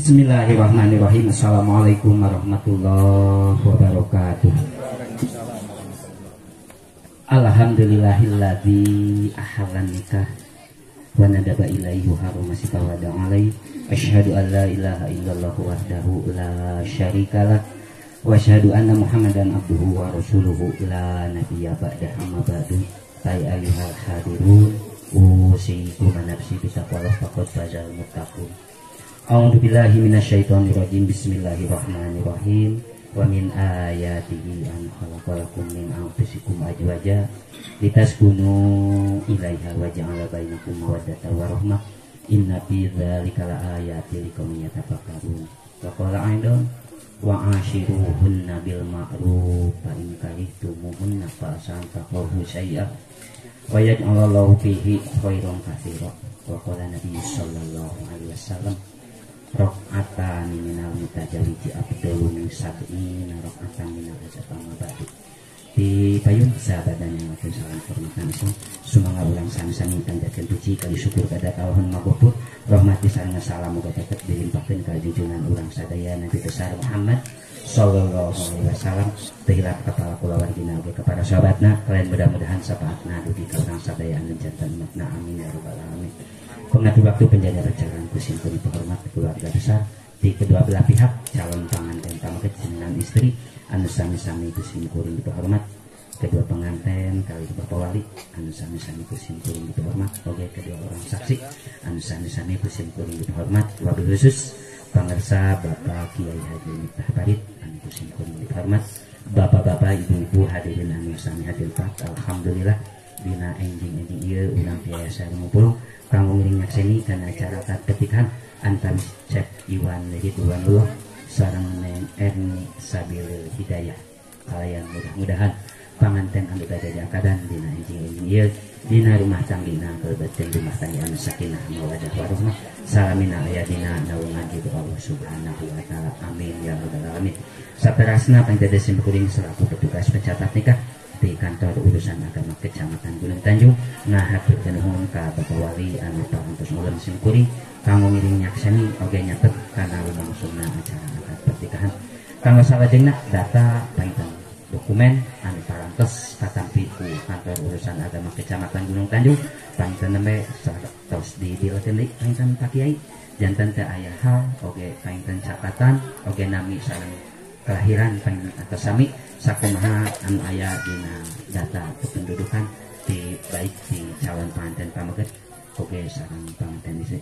Bismillahirrahmanirrahim. Assalamualaikum warahmatullahi wabarakatuh. Alhamdulillahilladzi ahallan nikah wa nadaba ilaihi harumasi tawada alaihi. Asyhadu an la ilaha illallah wahdahu la syarikalah wa asyhadu anna Muhammadan abduhu wa rasuluhu la nabiyya ba'da amma ba'du. Ay ayyuhal hadirun usikum wa nafsi bitaqwallah faqad fazal muttaqun. A'udzu billahi minasyaitonir rajim. Bismillahirrahmanirrahim. Wa min ayatihi an khalaqalakum min anfusikum azwaja litaskunu ilaiha wa ja'ala bainakum mawaddatan wa rahmah. Inna fi dzalika laayatin liqaumin yatafakkarun. Wa qala aidan wa ashiruhunna bil ma'ruf fa in karihtumuhunna fa asantahu syai'a wa yaj'alallahu fihi khairan katsiran. Wa qala Nabi sallallahu alaihi wasallam rok'atan minal mutajawiji abdul min sab'ina rok'atan minal ajatama ba'du. Di payung sahabat dan yang makin salam hormatan Islam sumangga ulang sami-sami panjatkeun puji kali syukur kada Allahun magopur rahmati sareng salam muga tetep dilimpahkeun ka junjungan urang sadaya Nabi besar Muhammad sallallahu alaihi wasallam teuhilah kepala kula wargina oge kepada sahabatna kalian mudah-mudahan sapaatna dugi ka urang sadaya anu janten umatna amin ya rabbal alamin. Pengatur waktu penjaga perjalanan kusimku terhormat keluarga besar di kedua belah pihak calon pengantin pamaket jenengan istri anu sami-sami kusimku terhormat kedua pengantin kali bapak wali anu sami-sami kusimku terhormat oke kedua orang saksi anu sami-sami kusimku terhormat wabil khusus pangarsa Bapak Kiai Haji Miftah Farid anu kusimku terhormat bapak-bapak ibu-ibu hadirin anu sami hadir pak. Alhamdulillah dina enjing-enjing ieu urang tiasa ngumpul kanggo ngiring nyakseni kana acara petikan antar Cek Iwan Ridwanullah sareng Neng Erni Sabilil Hidayah. Kalian mudah-mudahan panganten anu dajajakan dina enjing-enjing ieu dina rumah tanggina kalebetkeun rumah tangga anu sakinah mawaddah warahmah salamina aya dina naungan itu Allah Subhanahu wa taala. Amin ya rabbal alamin. Saperasna panjade simkuring selaku petugas pencatat nikah di kantor urusan agama Kecamatan Gunung Tanjung ngahaturkeun nuhun ka Bapak Wali anu parantos ngulem simkuring kanggo ngiring nyakseni oge nyatet kana lumangsungna acara akad pernikahan. Kanggo salajengna data painten dokumen anu parantos katampi ku kantor urusan agama Kecamatan Gunung Tanjung painten nembe tos didilekeun deui painten Pak Kiai janten teu aya hal oge painten catatan oge nami sareng kelahiran painten atas sami sakumaha anu aya dina data kependudukan di baik di calon pengantin pamaget oge sareng pengantin istri.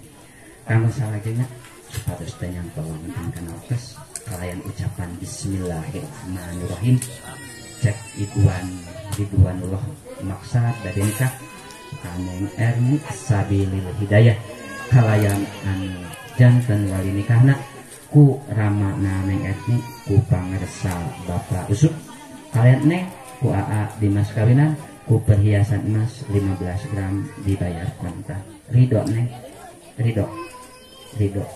Kanggo salajengna supados teu nyangka wonten kana orkes kalayan ucapan bismillahirrahmanirrahim Cek Iwan Ridwanullah maksad bade nikah Neng Erni Sabilil Hidayah kalayan anu janten wali nikahna ku rama Neng Erni ku pangersa Bapak Usuk kalian Neng ku AA di mas kawinan ku perhiasan emas 15 gram dibayar kontan. Ridho Neng ridho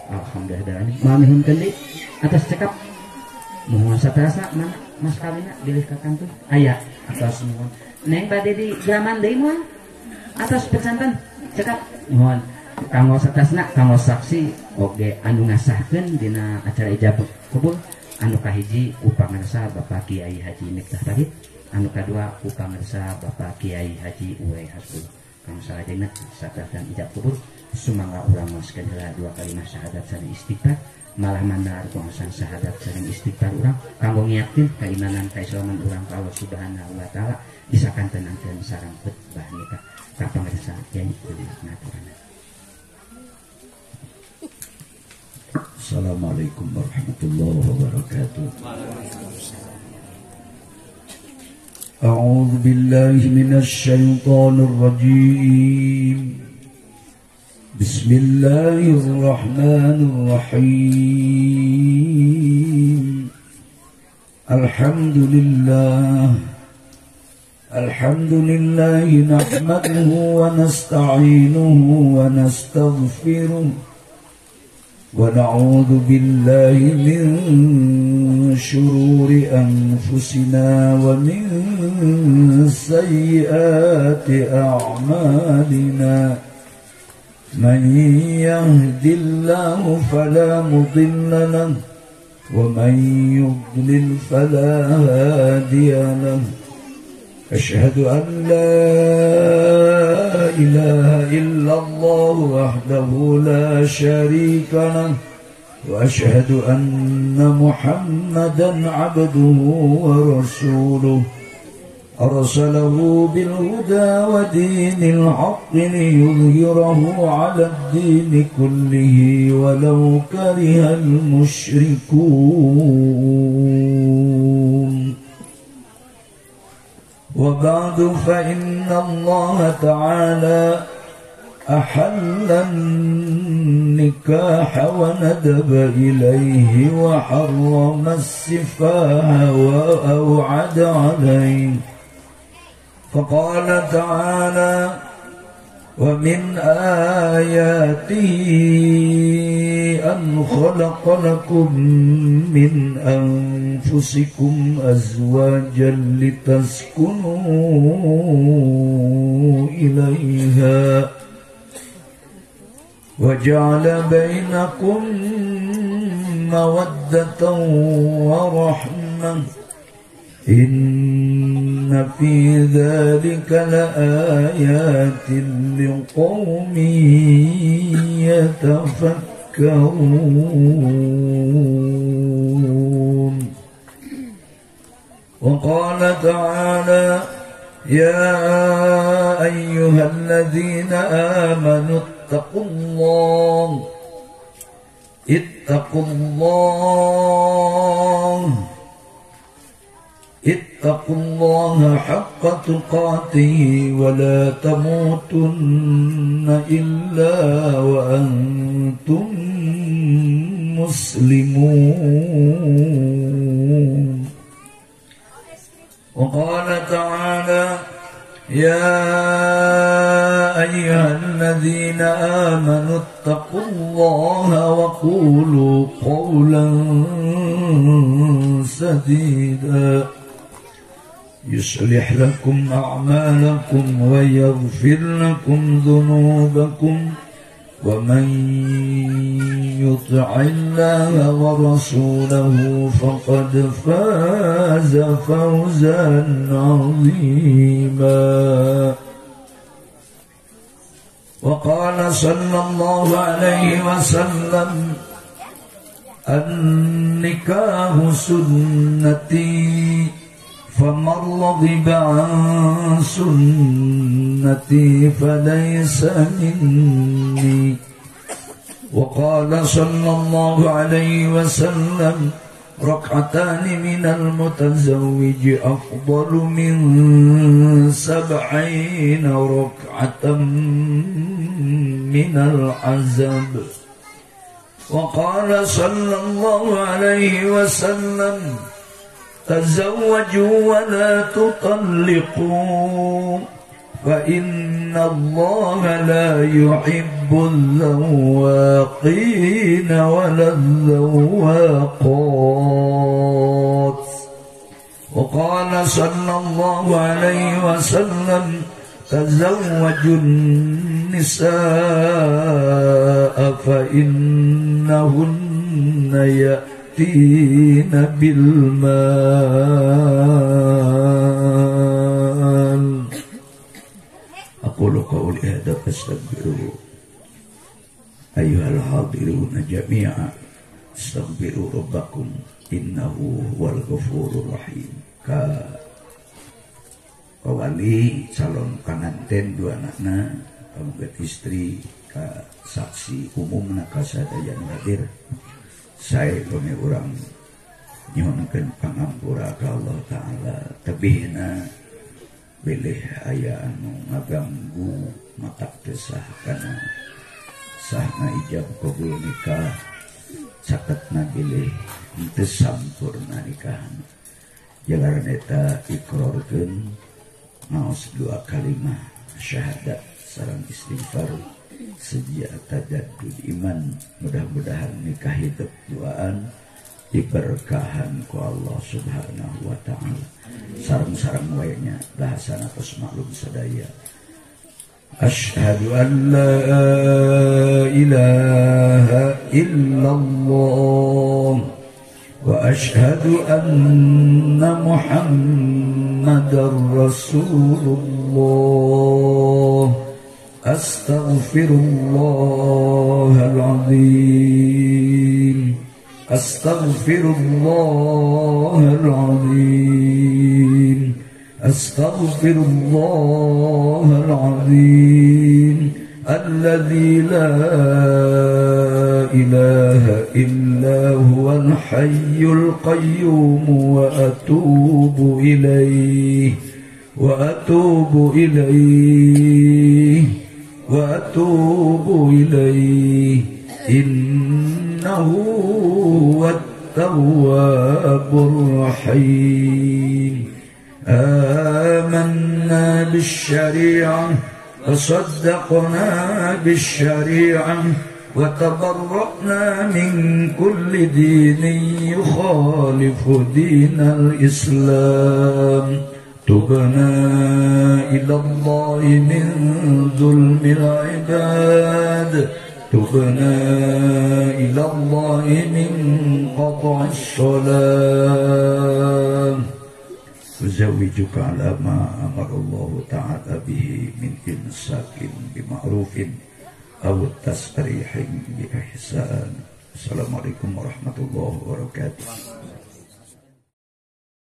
alhamdulillah mamihun kendi atas cekap mohon saterasa mana mas kawina bilih kakang tuh aya atas mohon Neng bade di graman deui moal atas pecanten cekap mohon kanggo satasna kanggo saksi oge anu ngasahkeun dina acara ijab kabul anu kahiji ku pangarsa Bapak Kiai Haji Miftah Farid anu kadua ku pangarsa Bapak Kiai Haji Uwai Hasbul. Kang salajengna satratan ijab kabul sumangga urang maskeun heula 2 kalimat syahadat sareng istighfar malah mandar kuasaan syahadat sareng istighfar urang kanggo ngiyakeun kaimanan kaislaman urang ka Allah Subhanahu wa taala bisa kantenangkeun sareng khutbah nikah ka pangarsa Kiai Uwai. Assalamualaikum warahmatullahi wabarakatuh. A'udzu billahi minasy syaithanir rajim. Bismillahirrahmanirrahim. Alhamdulillah nahmaduhu wa nasta'inuhu wa nastaghfiruh ونعوذ بالله من شرور أنفسنا ومن سيئات أعمالنا من يهد الله فلا مضل له ومن يضلل فلا هادي له أشهد أن لا إله إلا الله وحده لا شريك له وأشهد أن محمدا عبده ورسوله أرسله بالهدى ودين الحق ليظهره على الدين كله ولو كره المشركون وبعد فإن الله تعالى أحل النكاح وندب إليه وحرم السفاح وأوعد عليه فقال تعالى ومن آياته أن خلق لكم من أنفسكم أزواجا لتسكنوا إليها وجعل بينكم مودة ورحمة إن في ذلك لآيات لقوم يتفكرون وقال تعالى يا أيها الذين آمنوا اتقوا الله حق تقاته ولا تموتن إلا وأنتم مسلمون وقال تعالى يا أيها الذين آمنوا اتقوا الله وقولوا قولا سديدا يصلح لكم أعمالكم ويغفر لكم ذنوبكم ومن يطع الله ورسوله فقد فاز فوزا عظيما وقال صلى الله عليه وسلم النكاح سنتي فمن رغب عن سنتي فليس مني وقال صلى الله عليه وسلم ركعتان من المتزوج أفضل من 70 ركعة من العزب وقال صلى الله عليه وسلم تزوجوا ولا تطلقوا فإن الله لا يحب اللواقين ولا اللواقات وقال صلى الله عليه وسلم تزوجوا النساء فإنهن يأتين بالمال أقول قولي هذا فاستغفروا أيها الحاضرون جميعا استغفروا ربكم إنه هو الغفور الرحيم kawali calon pengantin dua anakna pamungkat istri ka saksi umum ka sadaya hadir saya kami urang nyuhunkeun pangampura ka Allah taala tebihna bilih aya anu ngaganggu mata desah kana sahna ijab qabul nikah caketna bilih henteu sampurna nikahan jalaran eta iqrarkeun maos dua kalimah syahadat sareng istighfar sejak tajaddud iman mudah-mudahan nikah hidup duaan diberkahan ku Allah subhanahu wa ta'ala sareng-sareng wayanya bahasana tos maklum sadaya Asyhadu an la ilaha illallah wa asyhadu anna Muhammadar Rasulullah. Astaghfirullahaladzim, astaghfirullahaladzim, astaghfirullahaladzim, alladzi la ilaha illa huwal hayyul qayyum wa atubu ilaih, wa atubu ilaih, wa atubu ilaih, innahu wat-tawwabur rahim. Amanna bisyari'ah wa saddaqna bisyari'ah wa tabarra'na min kulli dinin yukhalifu dinal Islam. Tubna ilallahi min zulmil ibad, tubna ilallahi min qat'is salam. Uzawijuka ala ma amarallahu ta'ala bihi min imsakin bima'rufin aw tasrihin bi ihsan. Assalamualaikum warahmatullahi wabarakatuh.